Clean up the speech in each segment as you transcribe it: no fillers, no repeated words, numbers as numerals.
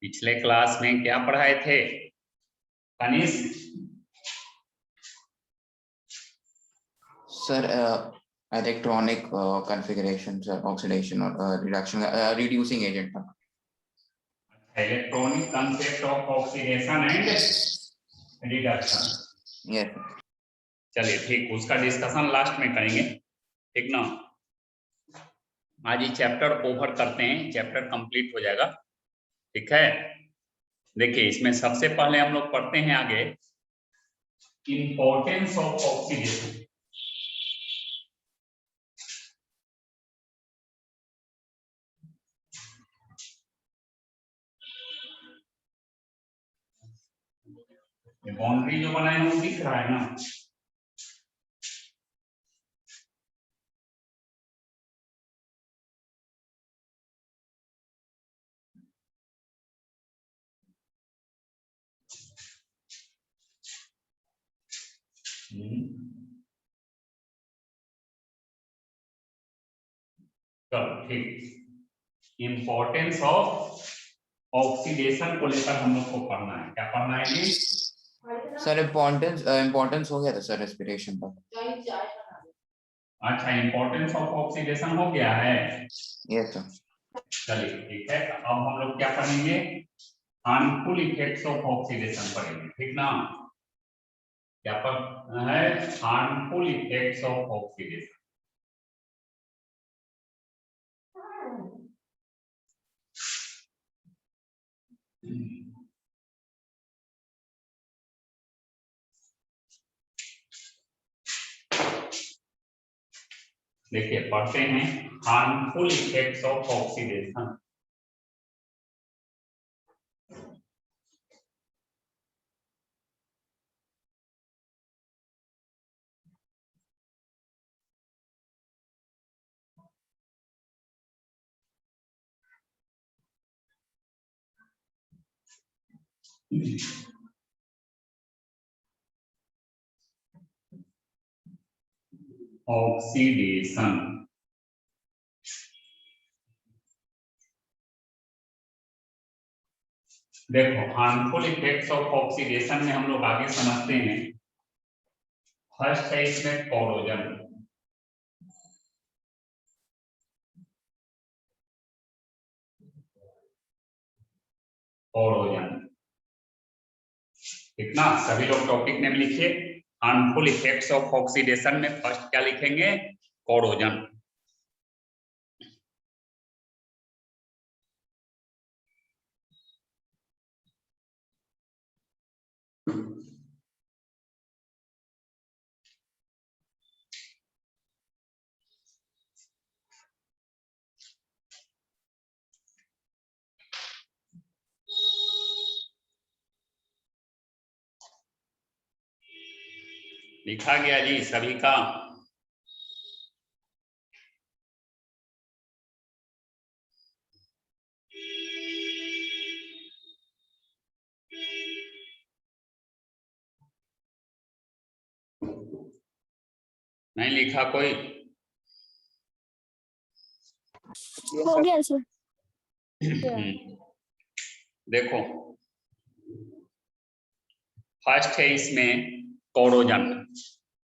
पिछले क्लास में क्या पढ़ाए थे Tanish? Sir, electronic configurations, oxidation or reduction, reducing agent. Electronic concept of oxidation and reduction. Yes. चलिए ठीक, उसका डिस्कशन लास्ट में करेंगे, ठीक ना। आज ये चैप्टर ओवर करते हैं, चैप्टर कंप्लीट हो जाएगा, ठीक है। देखिए इसमें सबसे पहले हम लोग पढ़ते हैं आगे इंपॉर्टेंस ऑफ ऑक्सीडेशन। बाउंड्री जो बनाए हैं वो दिख रहा है ना। चलो ठीक, इंपॉर्टेंस ऑफ ऑक्सीडेशन को लेकर हम लोग को पढ़ना है। क्या पढ़ना है जी? सर इम्पोर्टेंस हो गया था सर रेस्पिरेशन का। अच्छा, इंपॉर्टेंस ऑफ ऑक्सीडेशन हो गया है। Yes sir. चलिए ठीक है, अब हम लोग क्या पढ़ेंगे? हार्मफुल इफेक्ट्स ऑफ ऑक्सीडेशन पढ़ेंगे, ठीक ना। क्या पढ़ना है? Harmful effects of oxidation. देखिए पढ़ते हैं harmful effects of oxidation. Oxidation, देखो हार्मफुल इफेक्ट्स ऑफ ऑक्सीडेशन में हम लोग आगे समझते हैं। फर्स्ट है इसमें कोरोजन। कोरोजन, ठीक ना। सभी लोग टॉपिक नेम लिखिए। हार्मफुल इफेक्ट्स ऑफ ऑक्सीडेशन में फर्स्ट क्या लिखेंगे? कोरोजन। लिखा गया जी सभी का? नहीं लिखा कोई? हो गया सर। देखो फर्स्ट है इसमें कोरोजन।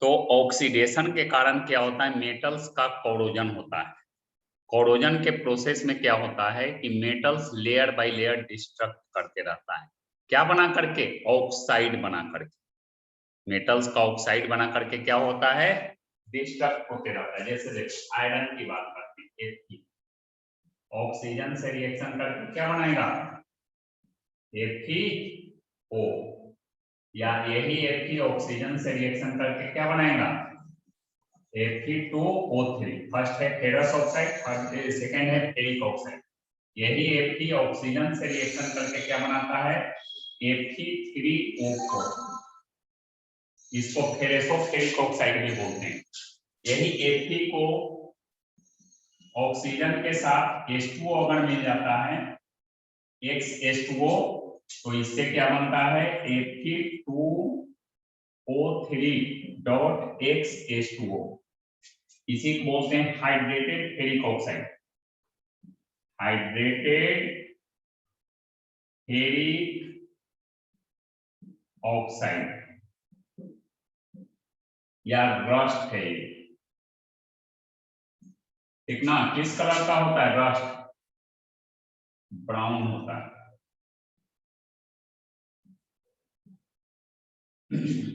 तो ऑक्सीडेशन के कारण क्या होता है? मेटल्स का कोरोजन होता है। कोरोजन के प्रोसेस में क्या होता है कि metals layer by layer destruct करते रहता है। क्या बना करके? ऑक्साइड बना करके। मेटल्स का ऑक्साइड बना करके क्या होता है? डिस्ट्रक्ट होते रहता है। जैसे देखो आयरन की बात करते हैं, Fe ऑक्सीजन से रिएक्शन करके क्या बनाएगा? FeO, या यही Fe ऑक्सीजन से रिएक्शन करके क्या बनाएगा? Fe2O3। फर्स्ट है फेरस ऑक्साइड, सेकंड है फेरिक ऑक्साइड। यही Fe ऑक्सीजन से रिएक्शन करके क्या बनाता है? Fe3O4। इसको फेरेसोफेरिक ऑक्साइड भी बोलते हैं। यही Fe को ऑक्सीजन के साथ H2O अगर मिल जाता है, XH2O, तो इससे क्या बनता है? Fe2O3.XH2O। इसी को बोलते हैं hydrated ferric oxide. Hydrated ferric oxide या रस्ट है ये, ठीक ना। किस कलर का होता है रस्ट? ब्राउन होता है।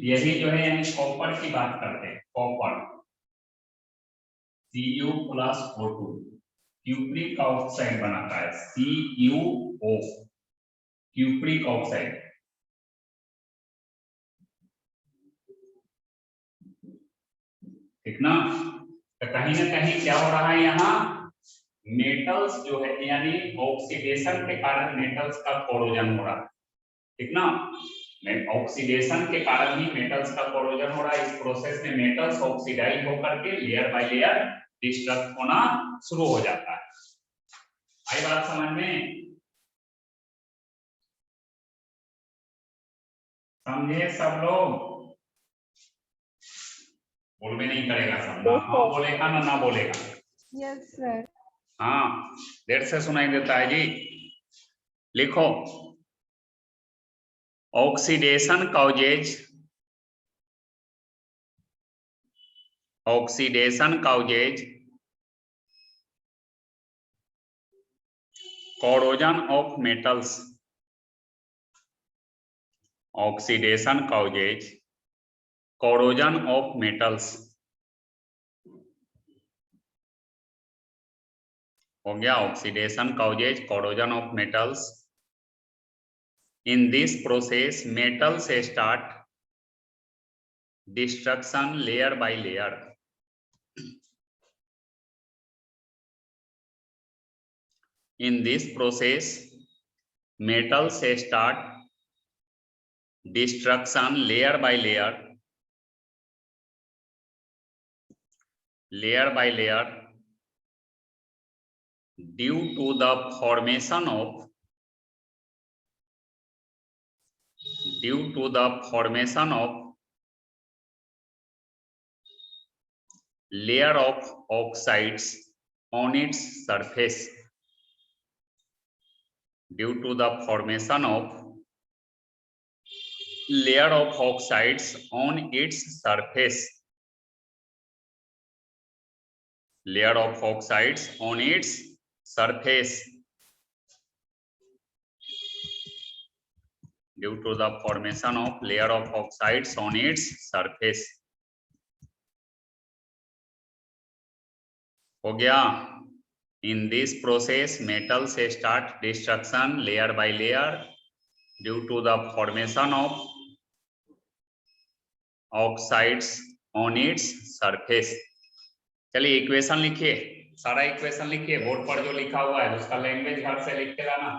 यही जो है यानी कॉपर की बात करते हैं, कॉपर Cu+O2 क्यूप्रिक ऑक्साइड बनाता है, CuO क्यूप्रिक ऑक्साइड। ठीक ना। तो कहीं ना कहीं क्या हो रहा है यहाँ, मेटल्स जो है यानी ऑक्सीडेशन के कारण मेटल्स का कोरोजन हो रहा है, ठीक ना। ऑक्सीडेशन के कारण ही मेटल्स का कोरोजन हो रहा है। इस प्रोसेस में मेटल्स ऑक्सीडाइज होकर के लेयर बाय लेयर डिस्ट्रक्ट होना शुरू हो जाता है। आई बात समझ में? समझे सब लोग? बोल में नहीं करेगा सब ना, हाँ बोलेगा ना ना बोलेगा। Yes sir. हाँ देर से सुनाई देता है जी। लिखो, oxidation causes, oxidation causes corrosion of metals, oxidation causes corrosion of metals। हो गया, oxidation causes corrosion of metals। in this process metals start destruction layer by layer। in this process metals start destruction layer by layer, layer by layer due to the formation of, due to the formation of layer of oxides on its surface, due to the formation of layer of oxides on its surface, layer of oxides on its surface, due to the formation of layer of oxides on its surface। हो गया। in this process metals start destruction layer by layer due to the formation of oxides on its surface। चलिए equation लिखिए, सारा equation लिखिए, board पर जो लिखा हुआ है उसका लैंग्वेज घर से लिख के लाना।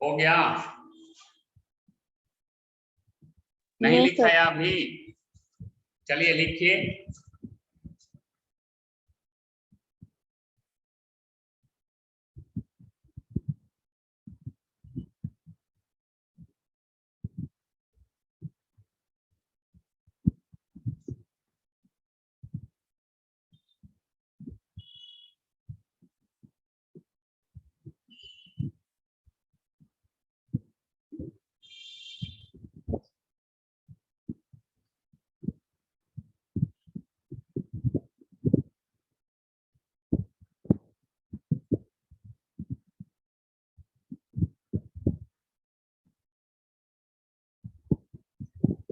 हो गया? नहीं लिखा है अभी? चलिए लिखिए।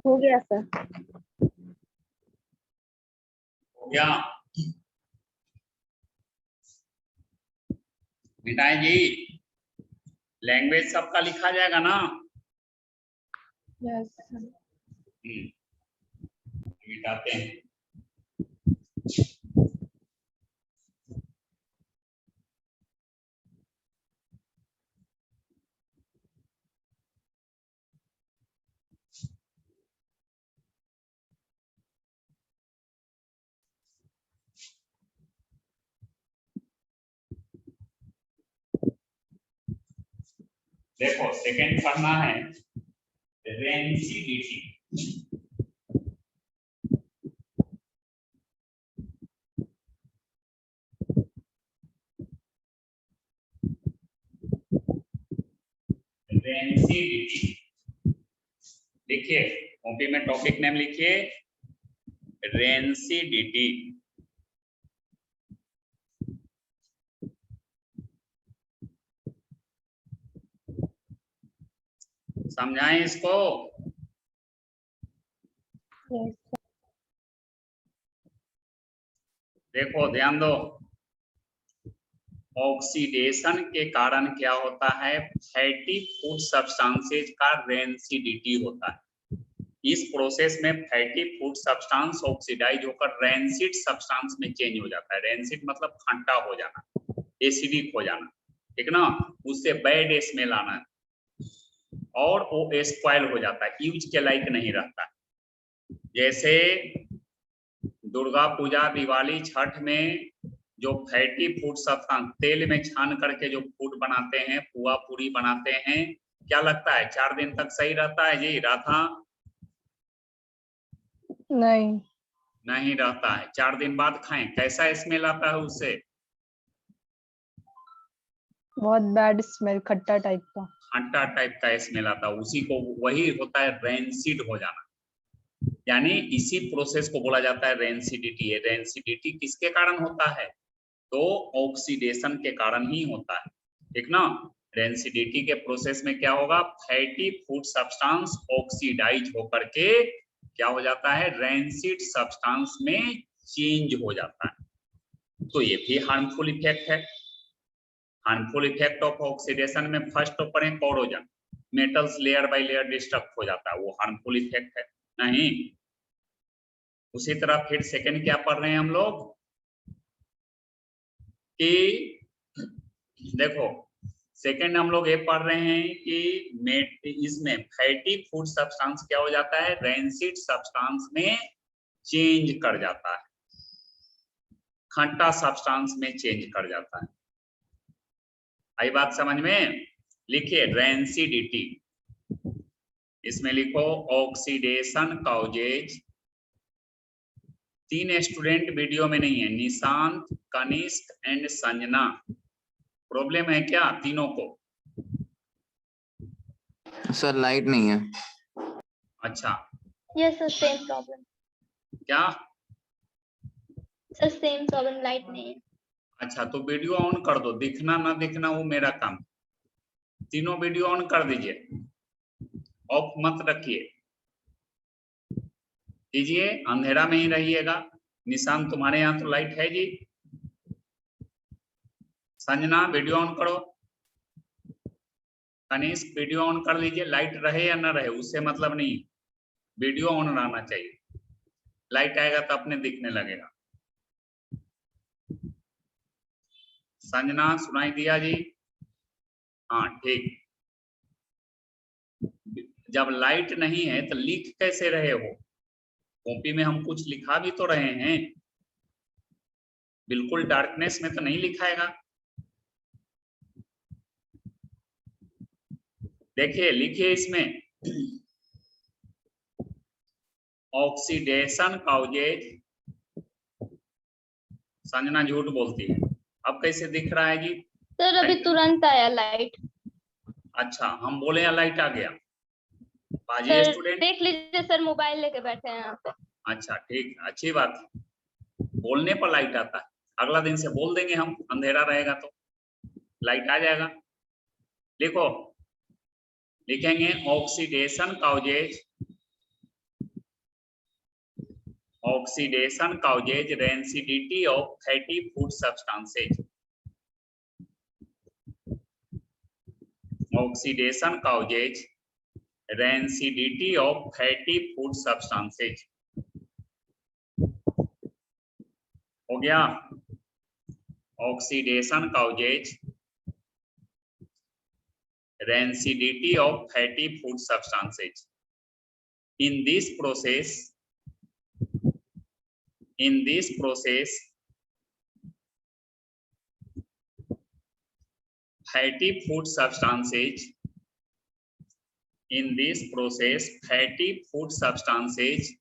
हो गया सर। क्या मिठाई जी, लैंग्वेज सबका लिखा जाएगा ना? यस मिटाते हैं। देखो सेकंड पढ़ना है रेंसिडिटी। रेंसिडिटी लिखिए, कॉपी में टॉपिक नेम लिखिए रेंसिडिटी। समझाएं इसको। यस देखो ध्यान दो, ऑक्सीडेशन के कारण क्या होता है, फैटी फूड सब्सटेंसेज का रेंसिडिटी होता है। इस प्रोसेस में फैटी फूड सब्सटेंस ऑक्सीडाइज होकर रेंसिड सब्सटेंस में चेंज हो जाता है। रेंसिड मतलब खट्टा हो जाना, एसिडिक हो जाना, ठीक ना, उससे बैड स्मेल आना और वो स्पॉइल हो जाता है, यूज के लायक नहीं रहता। जैसे दुर्गा पूजा, दिवाली, छठ में जो फैटी फूड सब्सटेंस तेल में छान करके जो फूड बनाते हैं, पुआ पूरी बनाते हैं, क्या लगता है 4 दिन तक सही रहता है जी राधा? नहीं नहीं रहता है। 4 दिन बाद खाएं, कैसा स्मेल आता है उससे? बहुत बैड स्मेल, खट्टा टाइप का। खट्टा टाइप का स्मेल आता है, उसी को वही होता है रेंसिड हो जाना। यानी इसी प्रोसेस को बोला जाता है रेंसिडिटी। है रेंसिडिटी किसके कारण होता है? तो ऑक्सीडेशन के कारण ही होता है, ठीक ना। रेंसिडिटी के प्रोसेस में क्या होगा, फैटी फूड सब्सटेंस ऑक्सीडाइज होकर के क्या हो जाता है, रेंसिड सब्सटेंस में चेंज हो जाता है। तो ये भी हार्मफुल इफेक्ट है। हार्मफुल इफेक्ट ऑफ ऑक्सीडेशन में फर्स्ट तो पढ़े corrosion, metals layer by layer destruct हो जाता है, वो हार्मफुल इफेक्ट है नहीं। उसी तरह फिर सेकंड क्या पढ़ रहे हैं हम लोग कि देखो सेकंड हम लोग ये पढ़ रहे हैं कि इसमें फैटी फूड सब्सटेंस क्या हो जाता है, रेंसिड सब्सटेंस में चेंज कर जाता है, खट्टा सब्सटेंस में चेंज कर जाता है। आई बात समझ में? लिखिए रेंसिडिटी, इसमें लिखो ऑक्सीडेशन कॉजेज। 3 स्टूडेंट वीडियो में नहीं है, निशांत, कनिष्क एंड संजना। प्रॉब्लम है क्या तीनों को? सर लाइट नहीं है। अच्छा यस सर, सेम प्रॉब्लम। क्या? सर सेम प्रॉब्लम, लाइट नहीं है। अच्छा तो वीडियो ऑन कर दो, दिखना ना दिखना वो मेरा काम। तीनों वीडियो ऑन कर दीजिए, ऑफ मत रखिए, कीजिए, अंधेरा में ही रहिएगा। निशांत तुम्हारे यहाँ तो लाइट है जी। संजना वीडियो ऑन करो, कनिष्क वीडियो ऑन कर लीजिए, लाइट रहे या ना रहे उससे मतलब नहीं, वीडियो ऑन रहना चाहिए। लाइट आएगा तो अपने दिखने लगेगा। संजना सुनाई दिया जी? हाँ ठीक। जब लाइट नहीं है तो लिख कैसे रहे हो? कॉपी में हम कुछ लिखा भी तो रहे हैं, बिल्कुल डार्कनेस में तो नहीं लिखाएगा। देखिए लिखिए इसमें ऑक्सीडेशन कॉजेज। संजना झूठ बोलती है, अब कैसे दिख रहा है जी? सर अभी तुरंत आया लाइट। अच्छा हम बोले या लाइट आ गया? बाजी सर स्टूडेंट, देख लीजिए सर, मोबाइल लेके बैठे हैं यहाँ पे। अच्छा ठीक, अच्छी बात है, बोलने पर लाइट आता है। अगला दिन से बोल देंगे हम, अंधेरा रहेगा तो लाइट आ जाएगा। लिखो, लिखेंगे oxidation causes, oxidation causes rancidity of fatty food substances. Oxidation causes rancidity of fatty food substances. हो गया? Oxidation causes rancidity of fatty food substances. In this process, fatty food substances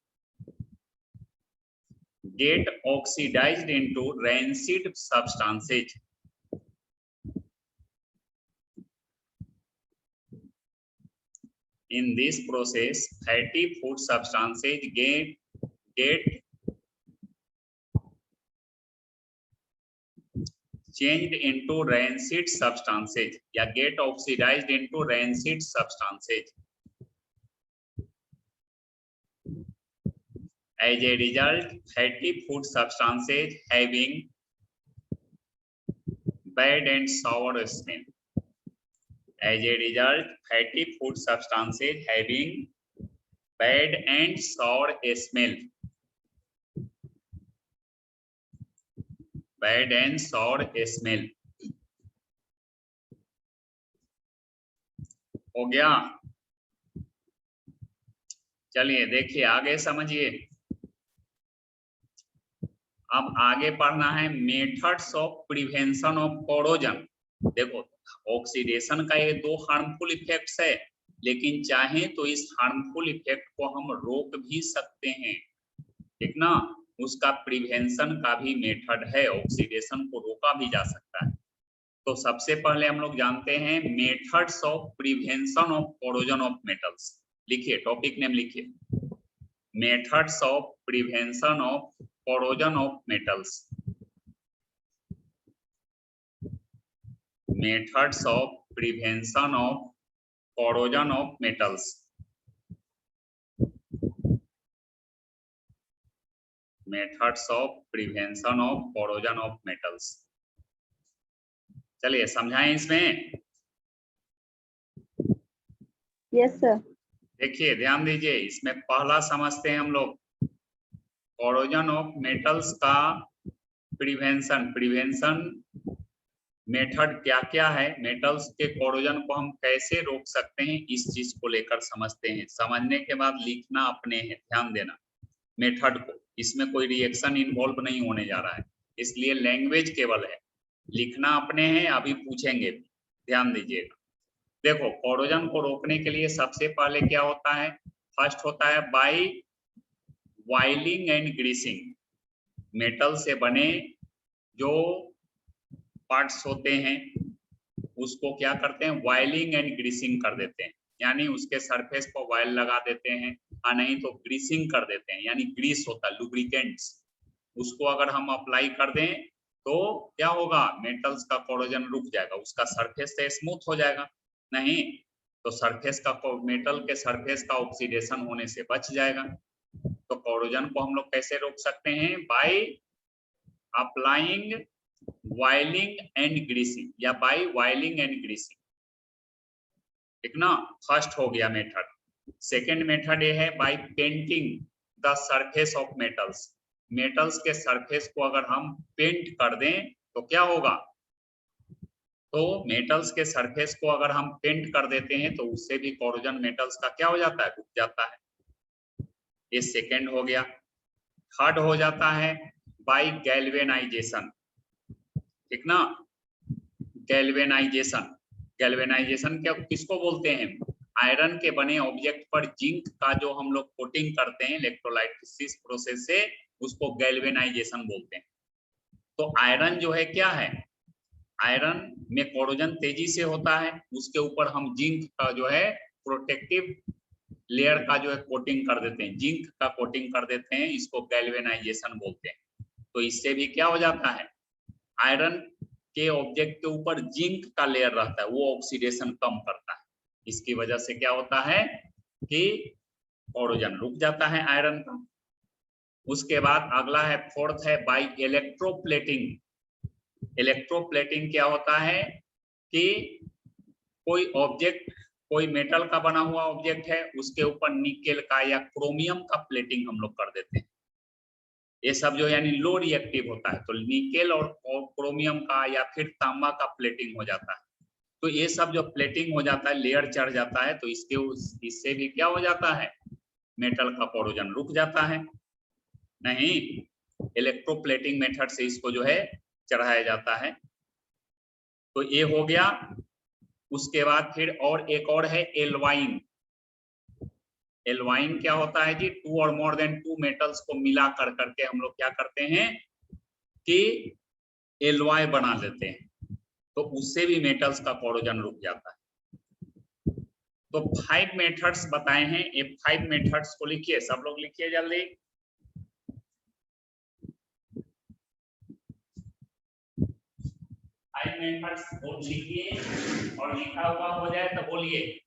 get oxidized into rancid substances. In this process, fatty food substances get changed into rancid substances या get oxidized into rancid substances. As a result, fatty food substances having bad and sour smell. As a result, fatty food substances having bad and sour smell. Bad and sour smell. हो गया? चलिए देखिए आगे समझिए। अब आगे पढ़ना है methods of prevention of corrosion. देखो ऑक्सीडेशन का ये दो हार्मफुल इफेक्ट्स है, लेकिन चाहे तो इस हार्मफुल इफेक्ट को हम रोक भी सकते हैं, ठीक ना? उसका प्रिवेंशन का भी मेथड है, ऑक्सीडेशन को रोका भी जा सकता है। तो सबसे पहले हम लोग जानते हैं methods of prevention of corrosion of metals. लिखिए, टॉपिक नेम लिखिए, methods of prevention of corrosion of metals. Methods of prevention of corrosion of metals. Methods of prevention of corrosion of metals. चलिए समझाएं इसमें। Yes sir. देखिए ध्यान दीजिए, इसमें पहला समझते हैं हम लोग कोरोजन ऑफ मेटल्स का प्रिवेंशन मेथड क्या क्या है, मेटल्स के कोरोजन को हम कैसे रोक सकते हैं, इस चीज को लेकर समझते हैं। समझने के बाद लिखना अपने है, ध्यान देना मेथड को, इसमें कोई रिएक्शन इन्वॉल्व नहीं होने जा रहा है, इसलिए लैंग्वेज केवल है, लिखना अपने हैं, अभी पूछेंगे भी, ध्यान दीजिएगा। देखो कोरोजन को रोकने के लिए सबसे पहले क्या होता है, फर्स्ट होता है by oiling and greasing. Metal से बने जो पार्ट्स होते हैं उसको क्या करते हैं, वाइलिंग एंड ग्रीसिंग कर देते हैं, यानी उसके सरफेस पर वाइल लगा देते हैं, या नहीं तो ग्रीसिंग कर देते हैं, यानी ग्रीस होता है लुब्रिकेंट्स, उसको अगर हम अप्लाई कर दें तो क्या होगा, मेटल्स का कोरोजन रुक जाएगा, उसका सरफेस से स्मूथ हो जाएगा। नहीं तो सरफेस का, मेटल के सरफेस का ऑक्सीडेशन होने से बच जाएगा। तो कोरोजन को हम लोग कैसे रोक सकते हैं, by applying oiling and greasing या बाय वाइलिंग एंड ग्रीसिंग, ठीक ना? फर्स्ट हो गया मेथड। सेकेंड मेथड ये है by painting the surface of metals. Metals के सरफेस को अगर हम पेंट कर दें तो क्या होगा, तो मेटल्स के सरफेस को अगर हम पेंट कर देते हैं तो उससे भी कोरोजन मेटल्स का क्या हो जाता है, रुक जाता है। ये सेकेंड हो गया। थर्ड हो जाता है बाय गैल्वेनाइजेशन, ठीक ना? गैल्वेनाइजेशन, गैल्वेनाइजेशन क्या किसको बोलते हैं, आयरन के बने ऑब्जेक्ट पर जिंक का जो हम लोग कोटिंग करते हैं इलेक्ट्रोलाइसिस प्रोसेस से, उसको गैल्वेनाइजेशन बोलते हैं। तो आयरन जो है क्या है, आयरन में कोरोजन तेजी से होता है, उसके ऊपर हम जिंक का जो है प्रोटेक्टिव लेयर का जो है कोटिंग कर देते हैं, जिंक का कोटिंग कर देते हैं, इसको गैल्वेनाइजेशन बोलते हैं। तो इससे भी क्या हो जाता है, आयरन के ऑब्जेक्ट के ऊपर जिंक का लेयर रहता है, वो ऑक्सीडेशन कम करता है, इसकी वजह से क्या होता है कि कोरोजन रुक जाता है आयरन का। उसके बाद अगला है फोर्थ है बाय इलेक्ट्रोप्लेटिंग। इलेक्ट्रोप्लेटिंग क्या होता है कि कोई ऑब्जेक्ट, कोई मेटल का बना हुआ ऑब्जेक्ट है, उसके ऊपर निकेल का या क्रोमियम का प्लेटिंग हम लोग कर देते हैं। ये सब जो यानी लो रिएक्टिव होता है, तो निकेल और क्रोमियम का या फिर तांबा का प्लेटिंग हो जाता है। तो ये सब जो प्लेटिंग हो जाता है, लेयर चढ़ जाता है, तो इससे भी क्या हो जाता है, मेटल का कोरोजन रुक जाता है। नहीं, इलेक्ट्रोप्लेटिंग मेथड से इसको जो है चढ़ाया जाता है। तो ये हो गया। उसके बाद फिर और एक और है एल्वाइन। एल्वाइन क्या होता है जी, टू और मोर देन टू मेटल्स को मिला कर करके हम लोग क्या करते हैं कि एलॉय बना देते हैं, तो उससे भी मेटल्स का कोरोजन रुक जाता है। तो 5 मेथड्स बताए हैं, ये 5 मेथड्स को लिखिए, सब लोग लिखिए जल्दी। फाइव मेथड्स बोल लिखिए, और लिखा हुआ हो जाए तो बोलिए।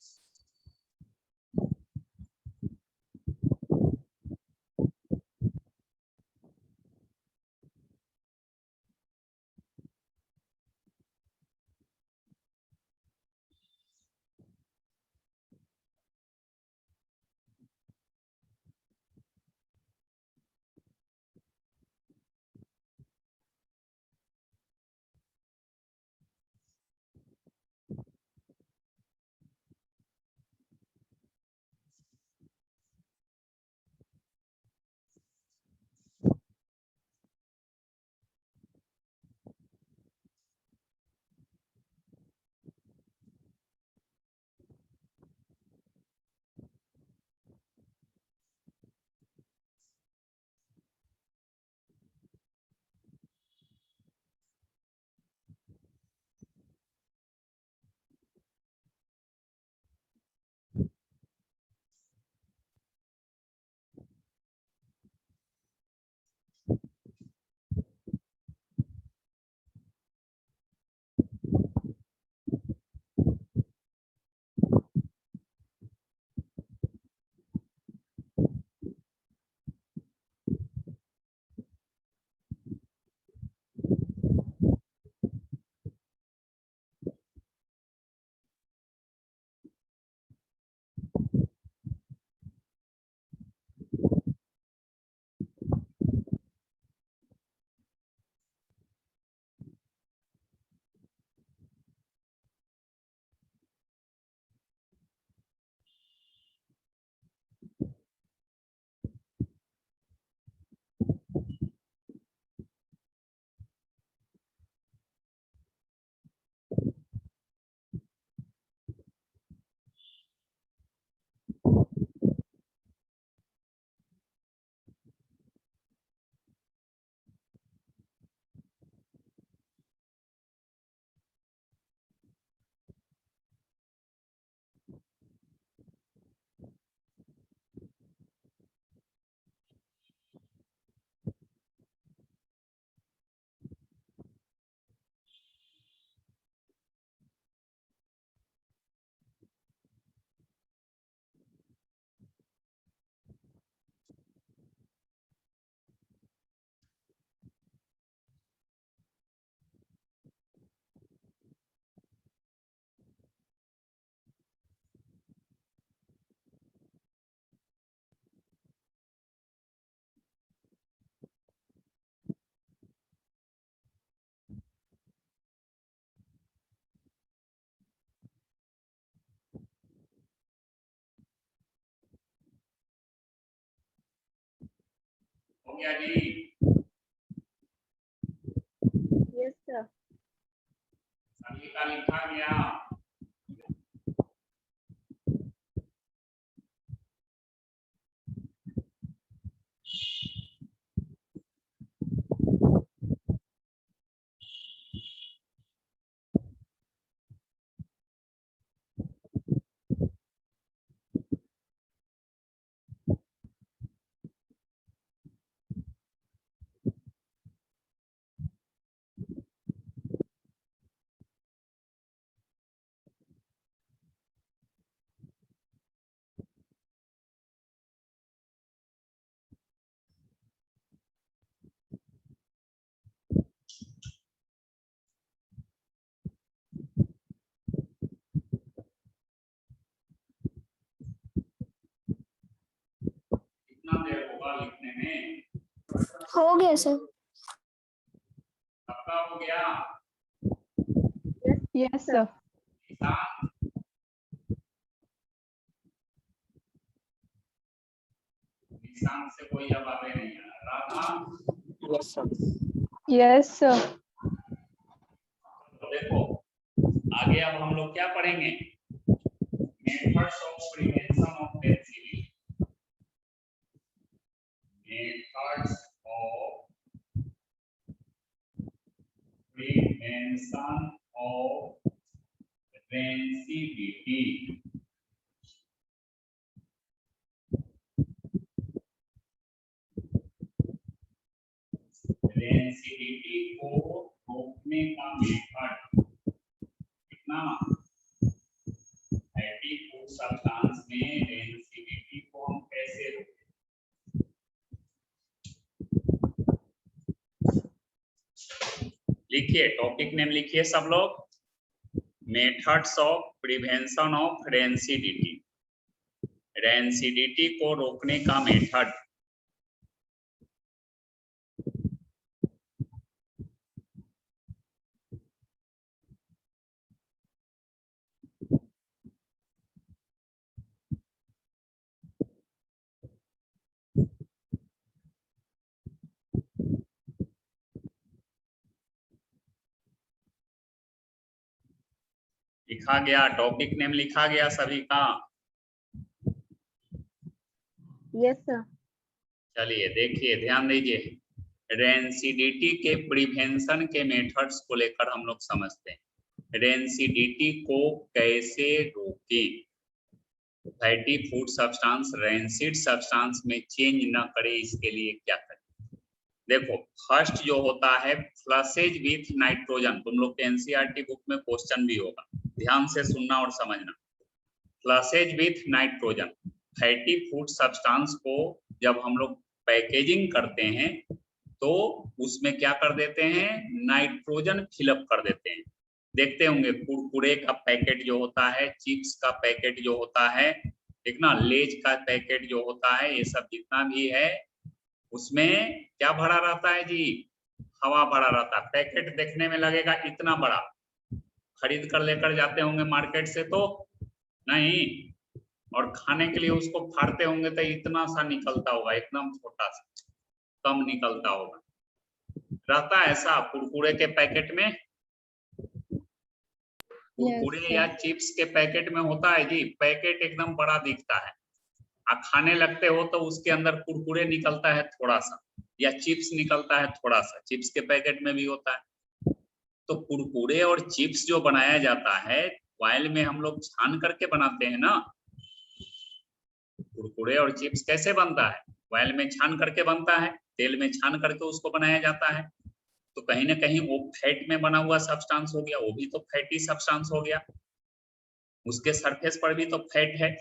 हो गया जी? Yes, sir. सभी का लिखा गया? हो गया सर। सबका हो गया? Yes, sir. निशान? निशान से कोई जवाब नहीं आ रहा था। Yes, sir. तो देखो आगे अब हम लोग क्या पढ़ेंगे, methods of prevention of rancidity, methods of prevention of rancidity. Rancidity को रोकने का मेथड कितना, फैटी फूड सब्सटेंस में रेनसीडी को हम कैसे रोकें। लिखिए, टॉपिक नेम लिखिए सब लोग, methods of prevention of rancidity, rancidity को रोकने का मेथड। लिखा गया, टॉपिक नेम लिखा गया सभी का? Yes, sir. चलिए देखिए, ध्यान दीजिए, रेनसीडी के प्रिवेंशन के मेथड्स को लेकर हम लोग समझते हैं। रेनसीडी को कैसे रोकें, फैटी फूड सब्सटेंस रेनसीड सब्सटेंस में चेंज न करे, इसके लिए क्या करें। देखो फर्स्ट जो होता है फ्लसेज विथ नाइट्रोजन, तुम लोग के एनसीईआरटी बुक में क्वेश्चन भी होगा, ध्यान से सुनना और समझना। Flushes with nitrogen, fatty food substance को जब हम लोग पैकेजिंग करते हैं तो उसमें क्या कर देते हैं, नाइट्रोजन फिलअप कर देते हैं। देखते होंगे कुरकुरे का पैकेट जो होता है, चिप्स का पैकेट जो होता है, ठीक ना, लेज का पैकेट जो होता है, ये सब जितना भी है उसमें क्या भरा रहता है जी, हवा भरा रहता है। पैकेट देखने में लगेगा इतना बड़ा, खरीद कर लेकर जाते होंगे मार्केट से तो नहीं, और खाने के लिए उसको फाड़ते होंगे तो इतना सा निकलता होगा, एकदम छोटा सा, कम निकलता होगा। रहता है ऐसा कुरकुरे के पैकेट में, कुरकुरे या चिप्स के पैकेट में होता है जी, पैकेट एकदम बड़ा दिखता है, आप खाने लगते हो तो उसके अंदर कुरकुरे निकलता है थोड़ा सा, या चिप्स निकलता है थोड़ा सा, चिप्स के पैकेट में भी होता है। तो कुरकुरे और चिप्स जो बनाया जाता है ऑयल में हम लोग छान करके बनाते हैं ना, कुरकुरे और चिप्स कैसे बनता है, ऑयल में छान करके बनता है, तेल में छान करके उसको बनाया जाता है। तो कहीं ना कहीं वो फैट में बना हुआ सब्सटेंस हो गया, वो भी तो फैटी सब्सटेंस हो गया, उसके सरफेस पर भी तो फैट है।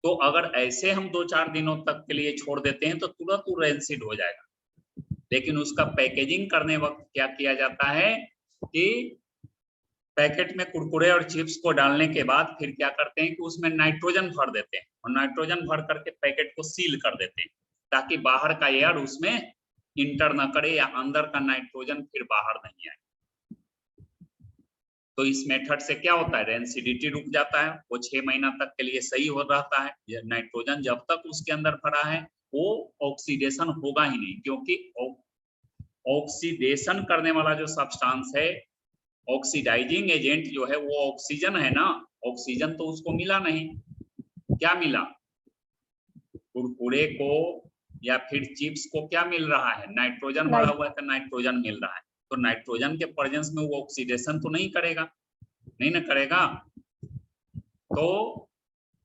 तो अगर ऐसे हम 2-4 दिनों तक के लिए छोड़ देते हैं तो तुरंत वो रेंसिड हो जाएगा। लेकिन उसका पैकेजिंग करने वक्त क्या किया जाता है कि पैकेट में कुरकुरे और चिप्स को डालने के बाद फिर क्या करते हैं कि उसमें नाइट्रोजन भर देते हैं, और नाइट्रोजन भर करके पैकेट को सील कर देते हैं ताकि बाहर का एयर उसमें इंटर न करे, या अंदर का नाइट्रोजन फिर बाहर नहीं आए। तो इस मेथड से क्या होता है, रेंसिडिटी रुक जाता है, वो 6 महीना तक के लिए सही हो रहता है। नाइट्रोजन जब तक उसके अंदर भरा है वो ऑक्सीडेशन होगा ही नहीं, क्योंकि ऑक्सीडेशन करने वाला जो सब्सटेंस है, ऑक्सीडाइजिंग एजेंट जो है वो ऑक्सीजन है ना, ऑक्सीजन तो उसको मिला नहीं। क्या मिला, कुरकुरे को या फिर चिप्स को क्या मिल रहा है, नाइट्रोजन भरा हुआ है तो नाइट्रोजन मिल रहा है। तो नाइट्रोजन के प्रेजेंस में वो ऑक्सीडेशन तो नहीं करेगा, नहीं ना करेगा। तो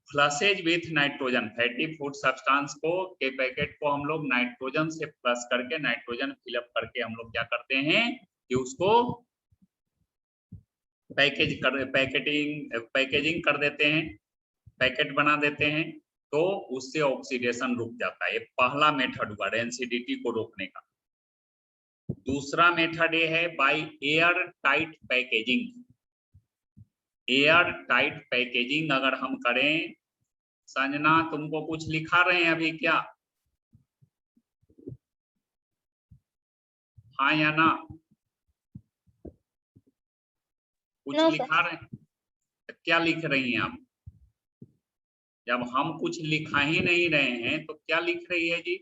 flushes with nitrogen, fatty food substance को के पैकेट को हम लोग नाइट्रोजन से फ्लश करके, नाइट्रोजन फिलअप करके हम लोग क्या करते हैं कि उसको पैकेजिंग कर देते हैं, पैकेट बना देते हैं, तो उससे ऑक्सीडेशन रुक जाता है। ये पहला मेथड हुआ रेंसिडिटी को रोकने का। दूसरा मेथड ये है by air tight packaging. Air tight packaging अगर हम करें, संजना तुमको कुछ लिखा रहे हैं अभी क्या, हाँ या ना? कुछ No, लिखा रहे हैं? क्या लिख रही हैं आप? जब हम कुछ लिखा ही नहीं रहे हैं तो क्या लिख रही है जी?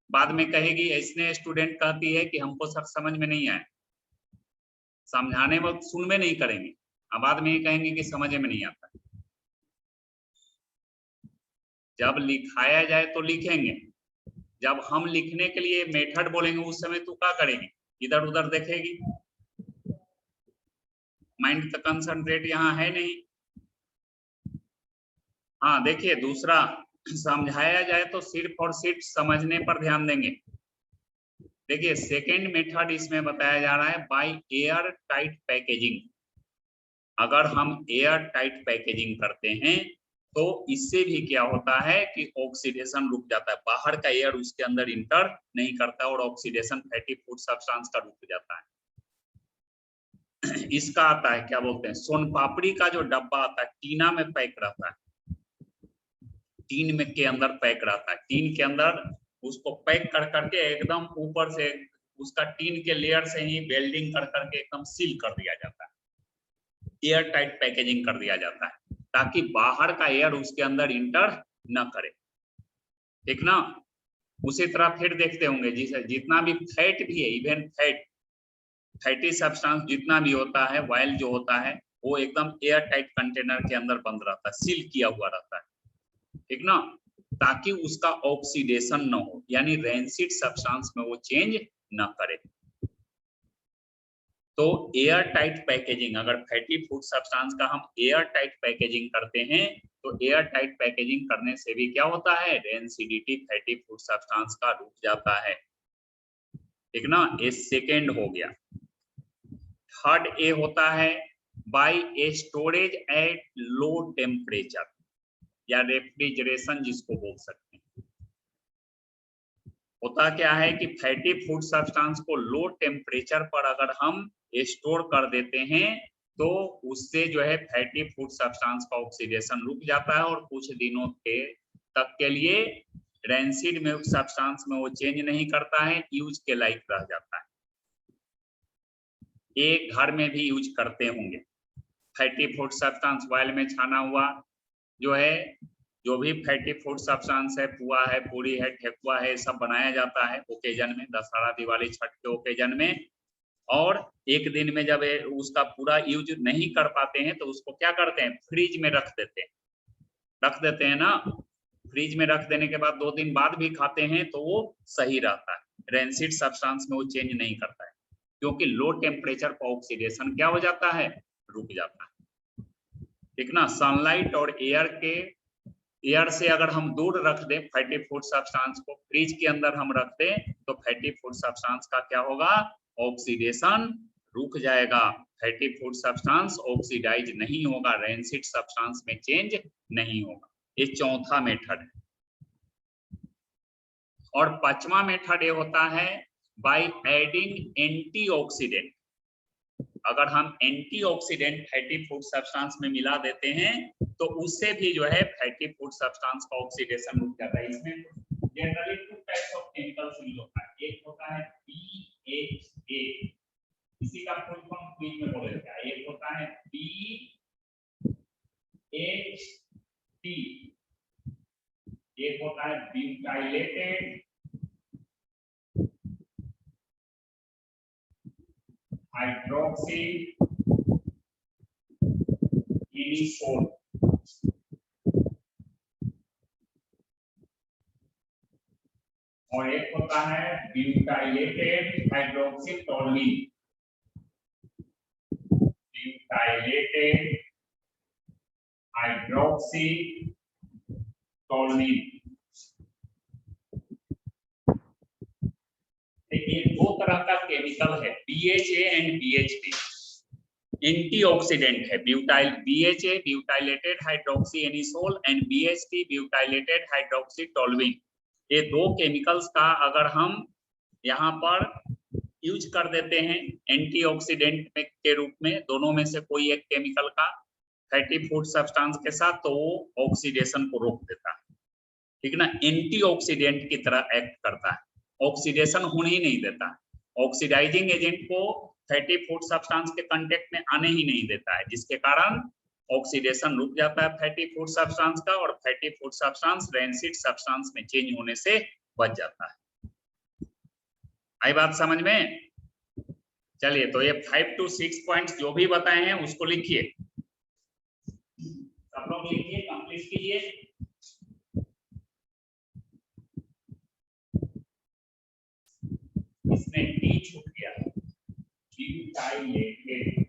बाद में कहेगी, इसने स्टूडेंट कहती है कि हमको सर समझ में नहीं आया, समझाने वक्त सुन में नहीं करेंगे, अब बाद में ये कहेंगे कि समझ में नहीं आता। जब लिखाया जाए तो लिखेंगे, जब हम लिखने के लिए मेथड बोलेंगे उस समय तू क्या करेगी? इधर उधर देखेगी, माइंड का कंसंट्रेट यहाँ है नहीं। हाँ देखिए, दूसरा, समझाया जाए तो सिर्फ और सिर्फ समझने पर ध्यान देंगे। देखिए सेकेंड मेथड इसमें बताया जा रहा है बाय एयर टाइट पैकेजिंग। अगर हम एयर टाइट पैकेजिंग करते हैं तो इससे भी क्या होता है कि ऑक्सीडेशन रुक जाता है, बाहर का एयर उसके अंदर इंटर नहीं करता और ऑक्सीडेशन फैटी फूड सब्सटेंस का रुक जाता है। इसका आता है क्या बोलते हैं, सोन पापड़ी का जो डब्बा आता है टीना में पैक रहता है, टीन में के अंदर पैक रहता है, टीन के अंदर उसको पैक कर करके एकदम ऊपर से उसका टीन के लेयर से ही वेल्डिंग कर करके एकदम सील कर दिया जाता है, एयर टाइट पैकेजिंग कर दिया जाता है ताकि बाहर का एयर उसके अंदर इंटर न करे, ठीक ना। उसी तरह फिर देखते होंगे जितना भी फैट भी है, इवन फैटी सब्सटेंस जितना भी होता है, ऑयल जो होता है वो एकदम एयर टाइट कंटेनर के अंदर बंद रहता है, सील किया हुआ रहता है, ठीक ना, ताकि उसका ऑक्सीडेशन न हो, यानी रेंसिड सब्सटेंस में वो चेंज न करे। तो एयर टाइट पैकेजिंग, अगर फैटी फूड सब्सटेंस का हम एयर टाइट पैकेजिंग करते हैं तो एयर टाइट पैकेजिंग करने से भी क्या होता है, रेंसिडिटी फैटी फूड सब्सटेंस का रुक जाता है, ठीक ना। ये सेकेंड हो गया। थर्ड ए होता है by a storage at low temperature या रेफ्रिजरेशन जिसको बोल सकते हैं। होता क्या है कि फैटी फूड सब्सटेंस को लो टेम्परेचर पर अगर हम स्टोर कर देते हैं तो उससे जो है फैटी फूड सब्सटेंस का ऑक्सीडेशन रुक जाता है और कुछ दिनों तक के लिए रेंसिड मिल्क सब्सटेंस में वो चेंज नहीं करता है, यूज के लायक रह जाता है। एक घर में भी यूज करते होंगे फैटी फूड सब्सटेंस, ऑयल में छाना हुआ जो है, जो भी फैटी फूड सब्सटेंस है, पुआ है, पूरी है, ठेकुआ है, सब बनाया जाता है ओकेजन में, दशहरा दिवाली छठ के ओकेजन में। और एक दिन में जब उसका पूरा यूज नहीं कर पाते हैं तो उसको क्या करते हैं, फ्रिज में रख देते हैं ना। फ्रिज में रख देने के बाद 2 दिन बाद भी खाते हैं तो वो सही रहता है, रेंसिड सब्सटेंस में वो चेंज नहीं करता है, क्योंकि लो टेम्परेचर पर ऑक्सीडेशन क्या हो जाता है, रुक जाता है, ठीक ना। सनलाइट और एयर से अगर हम दूर रख दें फैटी फूड सब्सटेंस को, फ्रिज के अंदर हम रख दें तो फैटी फूड सब्सटेंस का क्या होगा, ऑक्सीडेशन रुक जाएगा, फैटी फूड सब्सटेंस ऑक्सीडाइज नहीं होगा, रेंसिड सब्सटेंस में चेंज नहीं होगा। ये चौथा मेथड है। और पांचवा मेथड ये होता है बाय एडिंग एंटीऑक्सीडेंट। अगर हम एंटीऑक्सीडेंट फैटी फूड सब्सटेंस में मिला देते हैं तो उससे भी जो है फैटी फूड सब्सटेंस का ऑक्सीडेशन रुक जाता है। इसमें generally 2 types of chemicals use होता है, एक होता है BHA, इसी का फुल फॉर्म क्विज में बोला जाता है, एक होता है BHT, एक होता है ब्यूटाइलेटेड हाइड्रोक्सी एनिसोल, और एक होता है butylated hydroxy toluene, butylated hydroxy toluene. ये 2 तरह का केमिकल है, BHA एंड BHT, एंटीऑक्सीडेंट है। BHA butylated hydroxy anisole and BHT butylated hydroxy toluene. ये 2 केमिकल्स का अगर हम यहाँ पर यूज कर देते हैं एंटीऑक्सीडेंट के रूप में, दोनों में से कोई एक केमिकल का फैटी फूड सब्सटेंस के साथ, तो वो ऑक्सीडेशन को रोक देता है, ठीक ना, एंटीऑक्सीडेंट की तरह एक्ट करता है, ऑक्सीडेशन होने ही नहीं देता। ऑक्सीडाइजिंग एजेंट को फैटी फूड सब्सटेंस के कांटेक्ट में आने ही नहीं देता है, जिसके कारण ऑक्सीडेशन रुक जाता है फैटी फूड सब्सटेंस का, और fatty food substance rancid substance में चेंज होने से बच जाता है। आई बात समझ में? चलिए, तो ये 5 to 6 पॉइंट्स जो भी बताए हैं उसको लिखिए, सब लोग लिखिए, कंप्लीट कीजिए। इसमें टी छूट गया, ब्यूटाइलेटेड।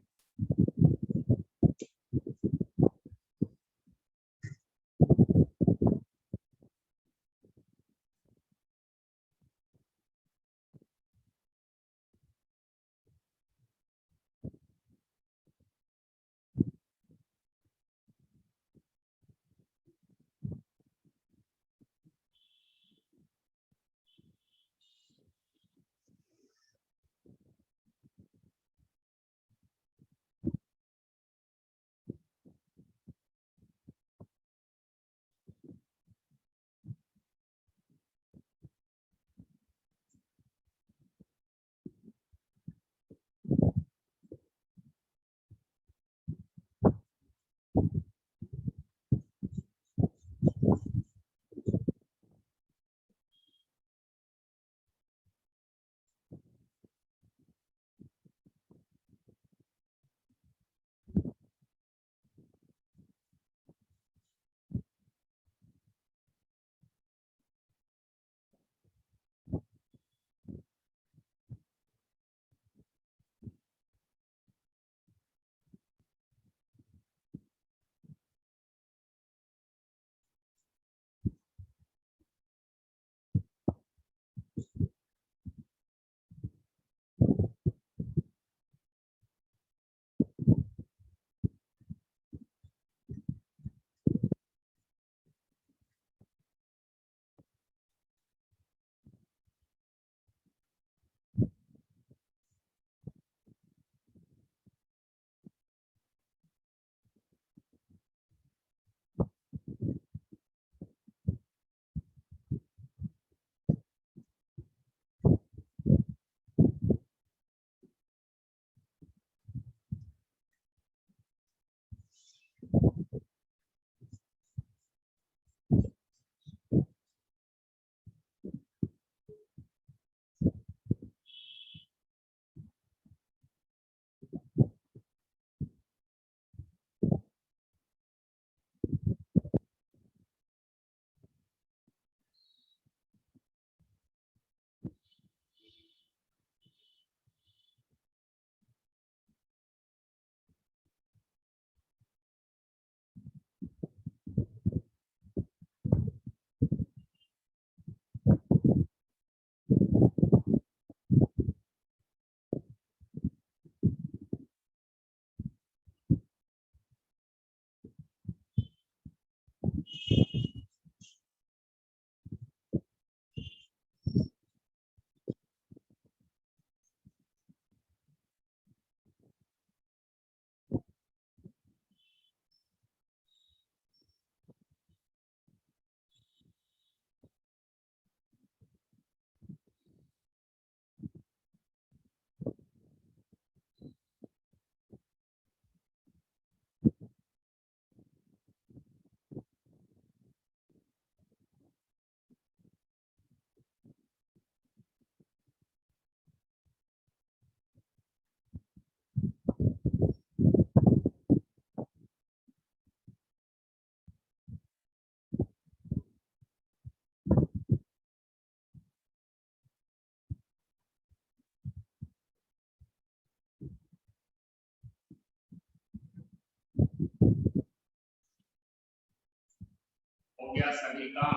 हो गया सभी का?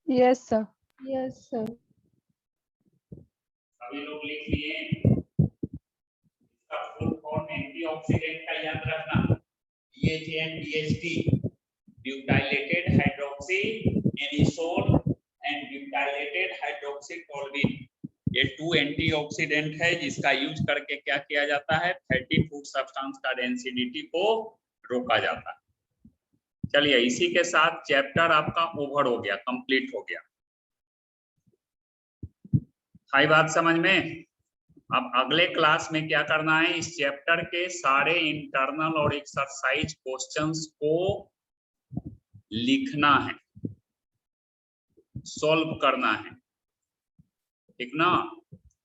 Yes, sir. Yes, sir. सभी लोग लिख लिए? इसका फुल फॉर्म एंटीऑक्सीडेंट का याद रखना, BHNDHT, butylated hydroxy anisole and butylated hydroxy toluene. ये 2 एंटीऑक्सीडेंट है जिसका यूज करके क्या किया जाता है, फैटी फूड सब्सटेंस का डेंसिटी को रोका जाता है। चलिए, इसी के साथ चैप्टर आपका ओवर हो गया, कंप्लीट हो गया। आई बात समझ में? अब अगले क्लास में क्या करना है, इस चैप्टर के सारे इंटरनल और एक्सरसाइज क्वेश्चंस को लिखना है, सॉल्व करना है, ठीक ना?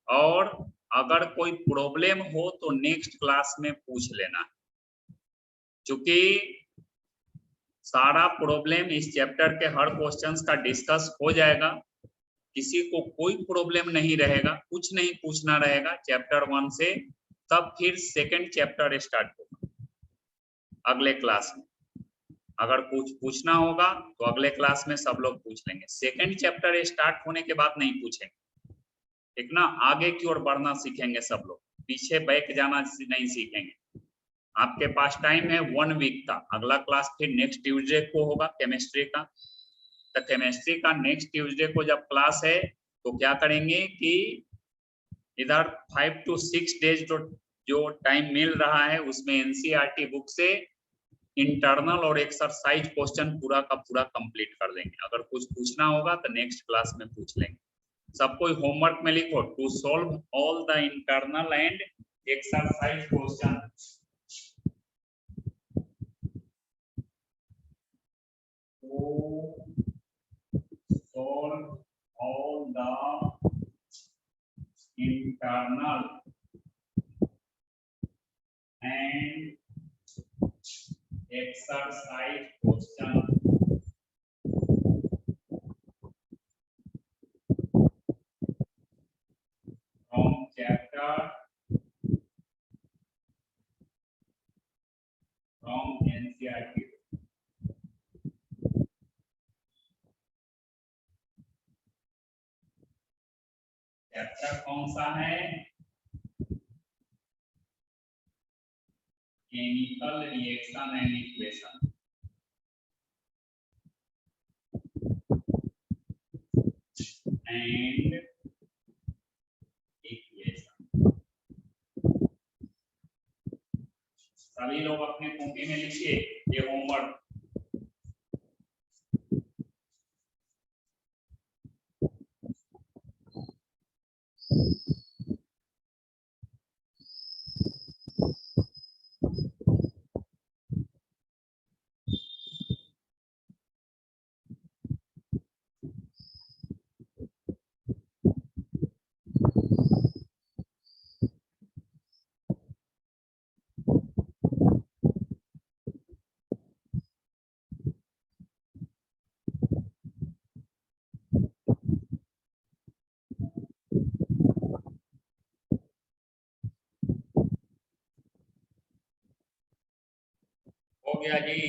और अगर कोई प्रॉब्लम हो तो नेक्स्ट क्लास में पूछ लेना, क्योंकि सारा प्रॉब्लम इस चैप्टर के हर क्वेश्चंस का डिस्कस हो जाएगा, किसी को कोई प्रॉब्लम नहीं रहेगा, कुछ नहीं पूछना रहेगा चैप्टर 1 से, तब फिर सेकंड चैप्टर स्टार्ट होगा अगले क्लास में। अगर कुछ पूछना होगा तो अगले क्लास में सब लोग पूछ लेंगे, सेकंड चैप्टर स्टार्ट होने के बाद नहीं पूछेंगे, ठीक ना? आगे की ओर बढ़ना सीखेंगे सब लोग, पीछे बैक जाना नहीं सीखेंगे। आपके पास टाइम है 1 वीक का, अगला क्लास फिर नेक्स्ट ट्यूसडे को होगा केमिस्ट्री का। तो केमिस्ट्री का नेक्स्ट ट्यूसडे को जब क्लास है तो क्या करेंगे कि इधर 5 to 6 डेज जो टाइम मिल रहा है उसमें एनसीईआरटी बुक से इंटरनल और एक्सरसाइज क्वेश्चन पूरा का पूरा कंप्लीट कर देंगे। अगर कुछ पूछना होगा तो नेक्स्ट क्लास में पूछ लेंगे। सब कोई होमवर्क में लिखो, to solve all the internal and exercise question. Solve all the internal and exercise question from chapter from NCERT। Chapter कौन सा है? Chemical reaction and equation. And equation सभी लोग अपने कॉपी में लिखिए ये होमवर्क। हो गया जी?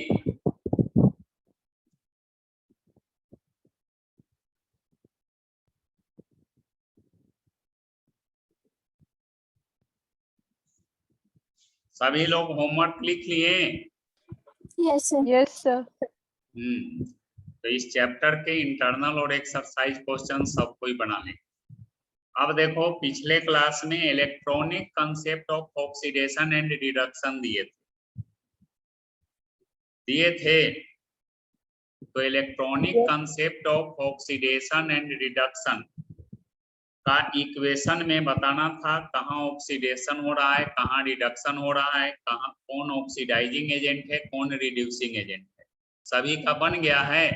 सभी लोग होमवर्क लिख लिए? Yes, sir. Yes, sir. तो इस चैप्टर के इंटरनल और एक्सरसाइज क्वेश्चन सब कोई बना ले। अब देखो पिछले क्लास में electronic concept of oxidation and reduction दिए थे। तो electronic concept of oxidation and reduction का इक्वेशन में बताना था कहाँ ऑक्सीडेशन हो रहा है, कहाँ रिडक्शन हो रहा है, कहाँ कौन ऑक्सीडाइजिंग एजेंट है, कौन रिड्यूसिंग एजेंट है। सभी का बन गया है?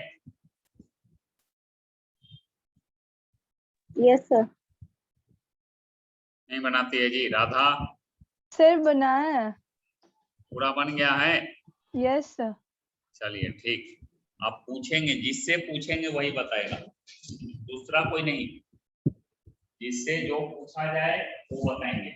Yes, sir. नहीं बनाती है जी राधा? सर बनाया। पूरा बन गया है? Yes, sir. चलिए ठीक, आप पूछेंगे, जिससे पूछेंगे वही बताएगा, दूसरा कोई नहीं। जिससे जो पूछा जाए वो बताएंगे।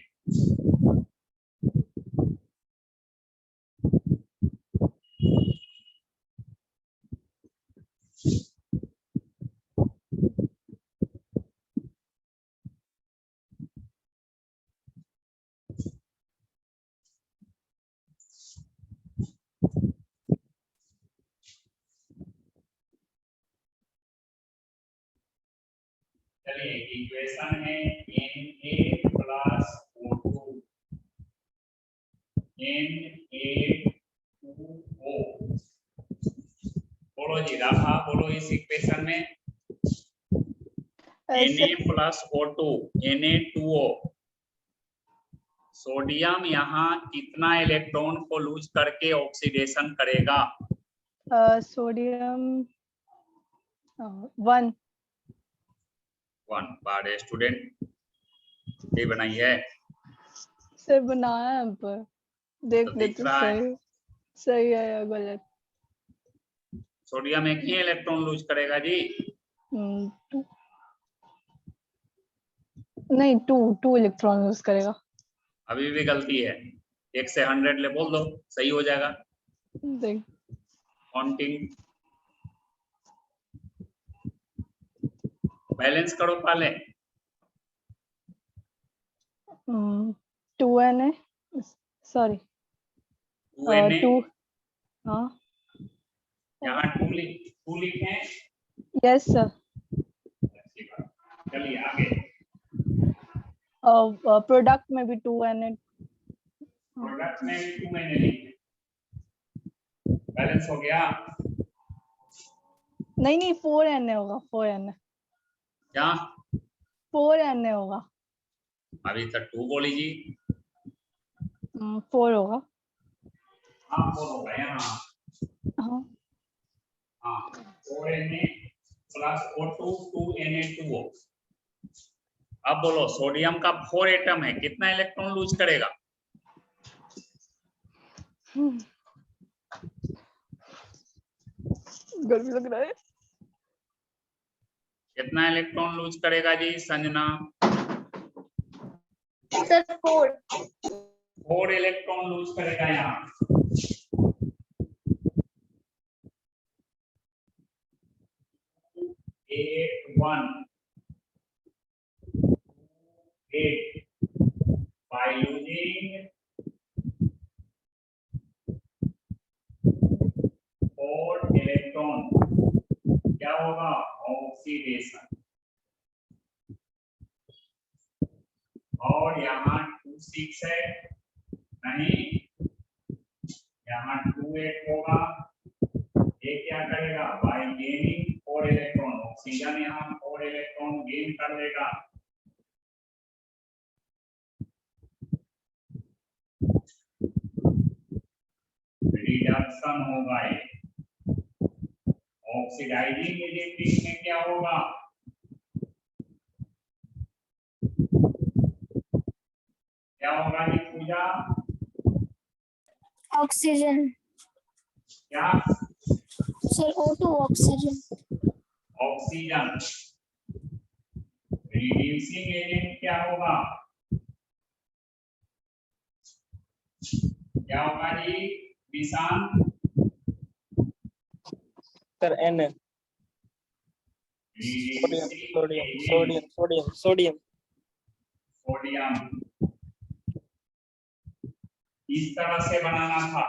चलिए इक्वेशन है Na+O2 Na2O। बोलो जी राधा, बोलो इस इक्वेशन में। Na+O2 Na2O। सोडियम यहाँ कितना इलेक्ट्रॉन को लूज करके ऑक्सीडेशन करेगा? सोडियम 1। 1 बार स्टूडेंट ये बनाई है सर बनाया है पर देख तो दिख लेते रहा है। सही सही है या गलत। सोडियम एक ही इलेक्ट्रॉन लूज करेगा जी। 2 नहीं 2 इलेक्ट्रॉन यूज करेगा। अभी भी गलती है, 1 से 100 ले बोल दो, सही हो जाएगा। देख काउंटिंग बैलेंस करो पहले। 2 Na सॉरी 2Na 2 हाँ यहाँ 2 लिखे। Yes sir. अच्छी बात, चलिए आगे। प्रोडक्ट में भी 2 Na। प्रोडक्ट में भी 2Na लिखे, बैलेंस हो गया। नहीं 4 Na होगा। 4 Na क्या 4 Na होगा। अभी तक 2 बोली जी। 4 होगा। हाँ 4 होगा यहाँ। हाँ हाँ 4Na+O2 2Na2O। अब बोलो सोडियम का 4 एटम है, कितना इलेक्ट्रॉन लूज करेगा? गर्मी लग रहा है। कितना इलेक्ट्रॉन लूज करेगा जी संजना? सर 4। 4 इलेक्ट्रॉन लूज करेगा यहाँ। एट by losing 4 इलेक्ट्रॉन क्या होगा? ऑक्सीडेशन। और यहाँ 2 6 है नहीं, यहाँ 2 8 होगा। ये क्या करेगा? बाय गेनिंग 4 इलेक्ट्रॉन, ऑक्सीजन यहाँ 4 इलेक्ट्रॉन गेन कर लेगा। रिडक्शन होगा। ये ऑक्सीडाइजिंग एजेंट में क्या होगा? क्या होगा जी पूजा? ऑक्सीजन। क्या? Sir O2 oxygen. Oxygen. Reducing agent क्या होगा? क्या होगा जी निशान? Sir N sodium. इस तरह से बनाना था।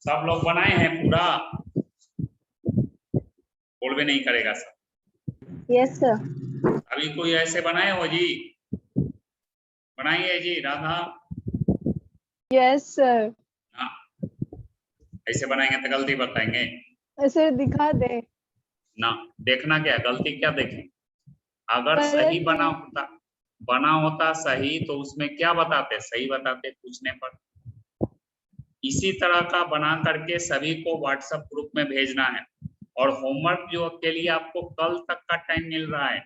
सब लोग बनाए हैं पूरा? बोल भी नहीं करेगा सब। Yes sir. अभी कोई ऐसे बनाए हो जी? बनाइए जी राधा। Yes sir. हाँ ऐसे बनाएंगे तो गलती बताएंगे सर दिखा दे ना। देखना क्या, गलती क्या देखें? अगर गलत सही है। बना होता सही तो उसमें क्या बताते? सही बताते पूछने पर। इसी तरह का बना करके सभी को व्हाट्सएप ग्रुप में भेजना है। और होमवर्क जो के लिए आपको कल तक का टाइम मिल रहा है,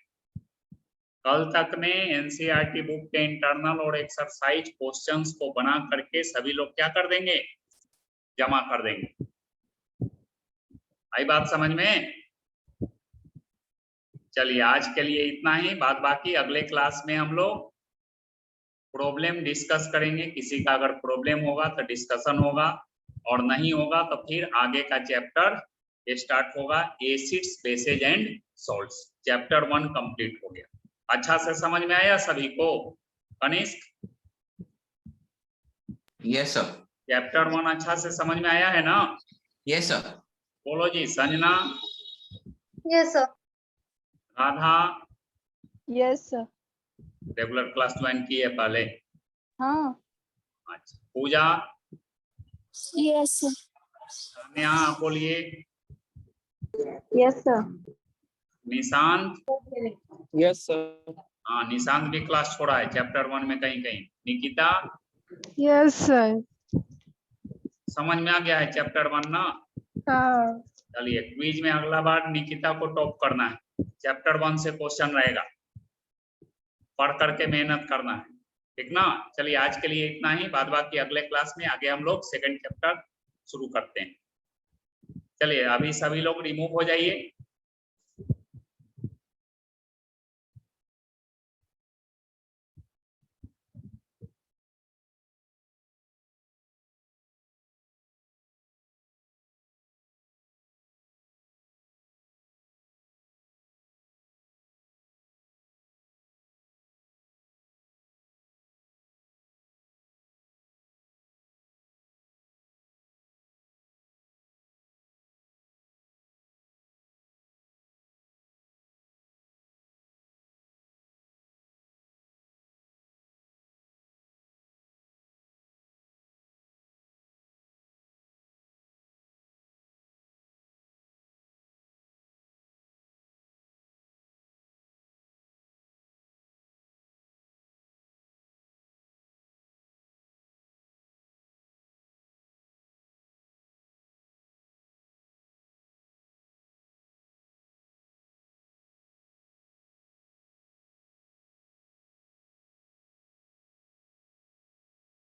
कल तक में एनसीईआरटी बुक के इंटरनल और एक्सरसाइज क्वेश्चंस को बना करके सभी लोग क्या कर देंगे? जमा कर देंगे। आई बात समझ में? चलिए आज के लिए इतना ही। बाद बाकी अगले क्लास में हम लोग प्रॉब्लम डिस्कस करेंगे। किसी का अगर प्रॉब्लम होगा तो डिस्कशन होगा, और नहीं होगा तो फिर आगे का चैप्टर स्टार्ट होगा। Acids bases and salts chapter 1 complete हो गया। अच्छा से समझ में आया सभी को? Kanishka yes sir. चैप्टर 1 अच्छा से समझ में आया है ना? Yes sir. बोलो जी। Sanjana, yes sir. Radha, yes sir. Regular class join की है पहले? हाँ अच्छा। पूजा, यस सर। तान्या बोलिए। Yes sir. Nishant, yes sir. हाँ, निशांत भी क्लास छोड़ा है चैप्टर 1 में कहीं कहीं। Nikita yes sir. समझ में आ गया है चैप्टर 1 ना? हाँ चलिए क्विज में अगला बार निकिता को टॉप करना है। चैप्टर 1 से क्वेश्चन रहेगा, पढ़ करके मेहनत करना है, ठीक ना? चलिए आज के लिए इतना ही, बाद बाकी अगले क्लास में आगे हम लोग सेकंड चैप्टर शुरू करते हैं। चलिए अभी सभी लोग रिमूव हो जाइए।